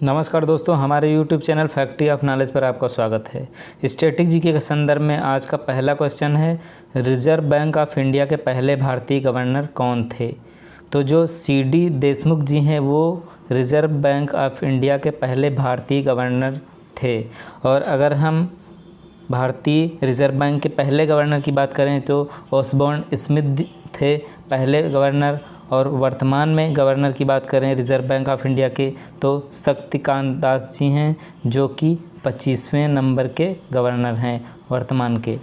नमस्कार दोस्तों, हमारे YouTube channel factory of knowledge पर आपका स्वागत है। स्टैटिक जीके के संदर्भ में आज का पहला क्वेश्चन है, रिजर्व बैंक ऑफ इंडिया के पहले भारतीय गवर्नर कौन थे? तो जो CD देशमुख जी हैं वो रिजर्व बैंक ऑफ इंडिया के पहले भारतीय गवर्नर थे। और अगर हम भारतीय रिजर्व बैंक के पहले गवर्नर की बात करें तो ऑसबोर्न स्मिथ थे पहले गवर्नर, और वर्तमान में गवर्नर की बात करें रिजर्व बैंक ऑफ इंडिया के तो शक्तिकांत दास जी हैं, जो कि 25वें नंबर के गवर्नर हैं वर्तमान के।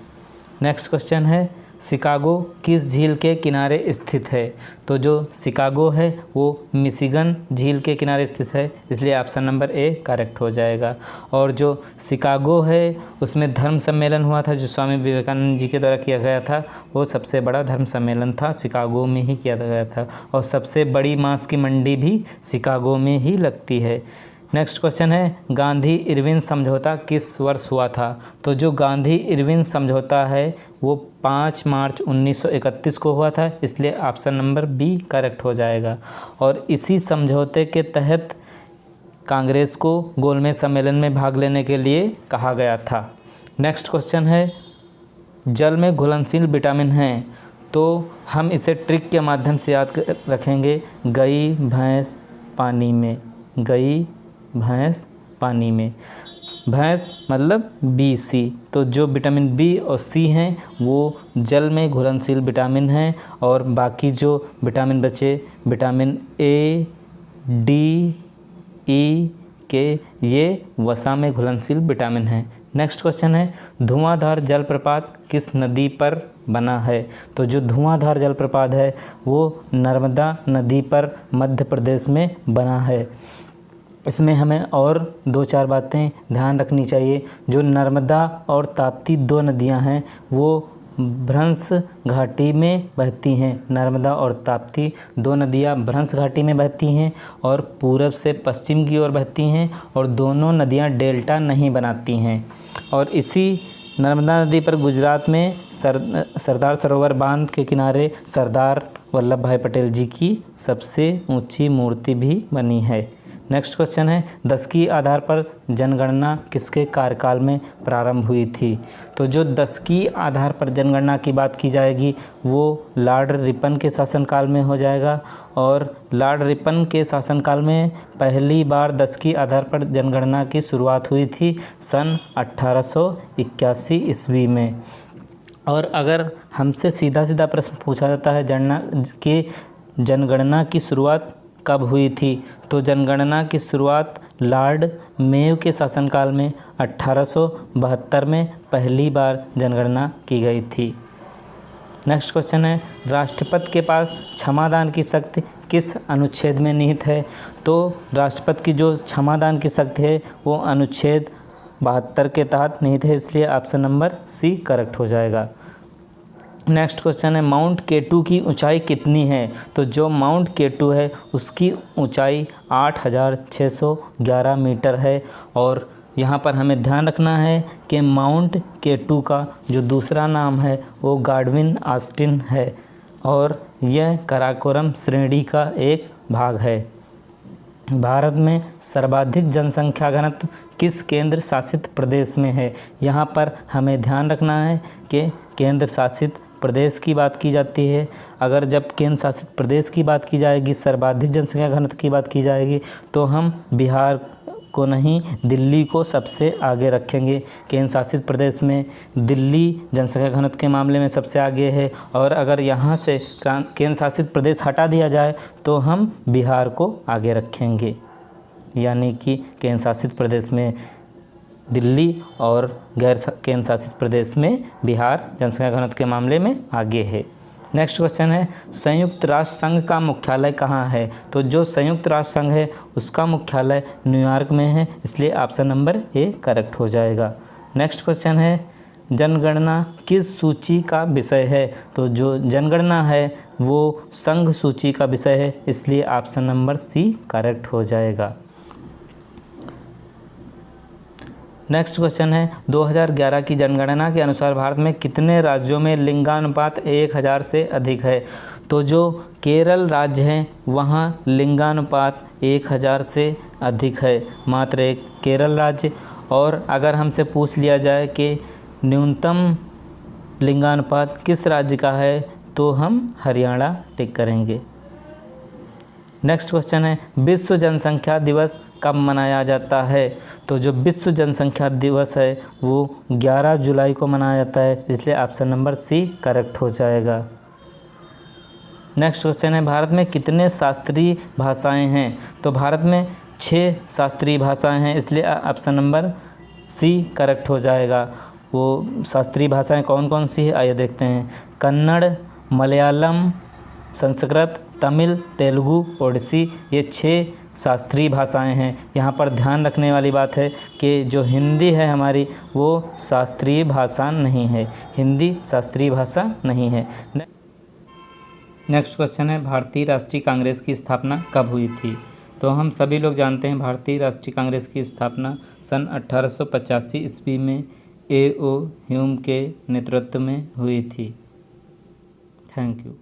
नेक्स्ट क्वेश्चन है, शिकागो किस झील के किनारे स्थित है? तो जो शिकागो है वो मिशिगन झील के किनारे स्थित है, इसलिए ऑप्शन नंबर ए करेक्ट हो जाएगा। और जो शिकागो है उसमें धर्म सम्मेलन हुआ था जो स्वामी विवेकानंद जी के द्वारा किया गया था, वो सबसे बड़ा धर्म सम्मेलन था, शिकागो में ही किया गया था। और सबसे बड़ी मांस की मंडी भी शिकागो में ही लगती है। नेक्स्ट क्वेश्चन है, गांधी इरविन समझौता किस वर्ष हुआ था? तो जो गांधी इरविन समझौता है वो 5 मार्च 1931 को हुआ था, इसलिए ऑप्शन नंबर बी करेक्ट हो जाएगा। और इसी समझौते के तहत कांग्रेस को गोलमेज सम्मेलन में भाग लेने के लिए कहा गया था। नेक्स्ट क्वेश्चन है, जल में घुलनशील विटामिन हैं, तो हम इसे ट्रिक के माध्यम से याद रखेंगे। गई भैंस पानी में, गई भैंस पानी में, भैंस मतलब BC। तो जो विटामिन बी और सी हैं वो जल में घुलनशील विटामिन हैं, और बाकी जो विटामिन बचे विटामिन A, D, E, के ये वसा में घुलनशील विटामिन हैं। नेक्स्ट क्वेश्चन है, धुआंधार जलप्रपात किस नदी पर बना है? तो जो धुआंधार जलप्रपात है वो नर्मदा नदी पर मध्य प्रदेश में बना है। इसमें हमें और 2-4 बातें ध्यान रखनी चाहिए। जो नर्मदा और ताप्ती 2 नदियां हैं वो भ्रंश घाटी में बहती हैं। नर्मदा और ताप्ती 2 नदियां भ्रंश घाटी में बहती हैं और पूरब से पश्चिम की ओर बहती हैं, और दोनों नदियां डेल्टा नहीं बनाती हैं। और इसी नर्मदा नदी पर गुजरात में सरदार सरोवर बांध के किनारे सरदार वल्लभ भाई पटेल जी की सबसे ऊंची मूर्ति भी बनी है। नेक्स्ट क्वेश्चन है, 10 की आधार पर जनगणना किसके कार्यकाल में प्रारंभ हुई थी? तो जो 10 की आधार पर जनगणना की बात की जाएगी वो लॉर्ड रिपन के शासनकाल में हो जाएगा। और लॉर्ड रिपन के शासनकाल में पहली बार 10 की आधार पर जनगणना की शुरुआत हुई थी सन 1881 ईस्वी में। और अगर हमसे सीधा सीधा प्रश्न पूछा जाता है जनगणना की शुरुआत कब हुई थी, तो जनगणना की शुरुआत लॉर्ड मेयो के शासनकाल में 1872 में पहली बार जनगणना की गई थी। नेक्स्ट क्वेश्चन है, राष्ट्रपति के पास क्षमादान की शक्ति किस अनुच्छेद में निहित है? तो राष्ट्रपति की जो क्षमादान की शक्ति है वो अनुच्छेद 72 के तहत निहित है, इसलिए ऑप्शन नंबर सी करेक्ट हो जाएगा। नेक्स्ट क्वेश्चन है, माउंट केटू की ऊंचाई कितनी है? तो जो माउंट केटू है उसकी ऊंचाई 8611 मीटर है। और यहाँ पर हमें ध्यान रखना है कि माउंट केटू का जो दूसरा नाम है वो गॉडविन ऑस्टिन है, और यह काराकोरम श्रेणी का एक भाग है। भारत में सर्वाधिक जनसंख्या घनत्व किस केंद्र शासित प्रदेश में है? यहाँ पर हमें ध्यान रखना है कि केंद्र शासित प्रदेश की बात की जाती है। अगर जब केंद्र शासित प्रदेश की बात की जाएगी, सर्वाधिक जनसंख्या घनत्व की बात की जाएगी, तो हम बिहार को नहीं दिल्ली को सबसे आगे रखेंगे। केंद्र शासित प्रदेश में दिल्ली जनसंख्या घनत्व के मामले में सबसे आगे है। और अगर यहाँ से केंद्र शासित प्रदेश हटा दिया जाए तो हम बिहार को आगे रखेंगे, यानी कि केंद्र शासित प्रदेश में दिल्ली और गैर केंद्र शासित प्रदेश में बिहार जनसंख्या घनत्व के मामले में आगे है। नेक्स्ट क्वेश्चन है, संयुक्त राष्ट्र संघ का मुख्यालय कहाँ है? तो जो संयुक्त राष्ट्र संघ है उसका मुख्यालय न्यूयॉर्क में है, इसलिए ऑप्शन नंबर ए करेक्ट हो जाएगा। नेक्स्ट क्वेश्चन है, जनगणना किस सूची का विषय है? तो जो जनगणना है वो संघ सूची का विषय है, इसलिए ऑप्शन नंबर सी करेक्ट हो जाएगा। नेक्स्ट क्वेश्चन है, 2011 की जनगणना के अनुसार भारत में कितने राज्यों में लिंगानुपात 1000 से अधिक है? तो जो केरल राज्य है वहाँ लिंगानुपात 1000 से अधिक है, मात्र एक केरल राज्य। और अगर हमसे पूछ लिया जाए कि न्यूनतम लिंगानुपात किस राज्य का है, तो हम हरियाणा टिक करेंगे। नेक्स्ट क्वेश्चन है, विश्व जनसंख्या दिवस कब मनाया जाता है? तो जो विश्व जनसंख्या दिवस है वो 11 जुलाई को मनाया जाता है, इसलिए ऑप्शन नंबर सी करेक्ट हो जाएगा। नेक्स्ट क्वेश्चन है, भारत में कितने शास्त्रीय भाषाएं हैं? तो भारत में 6 शास्त्रीय भाषाएं हैं, इसलिए ऑप्शन नंबर सी करेक्ट हो जाएगा। वो शास्त्रीय भाषाएं कौन कौन सी है, आइए देखते हैं। कन्नड़, मलयालम, संस्कृत, तमिल, तेलुगु, ओडिसी, ये 6 शास्त्रीय भाषाएं हैं। यहाँ पर ध्यान रखने वाली बात है कि जो हिंदी है हमारी वो शास्त्रीय भाषा नहीं है, हिंदी शास्त्रीय भाषा नहीं है। नेक्स्ट क्वेश्चन है, भारतीय राष्ट्रीय कांग्रेस की स्थापना कब हुई थी? तो हम सभी लोग जानते हैं भारतीय राष्ट्रीय कांग्रेस की स्थापना सन 1885 ईस्वी में A.O. ह्यूम के नेतृत्व में हुई थी। Thank you.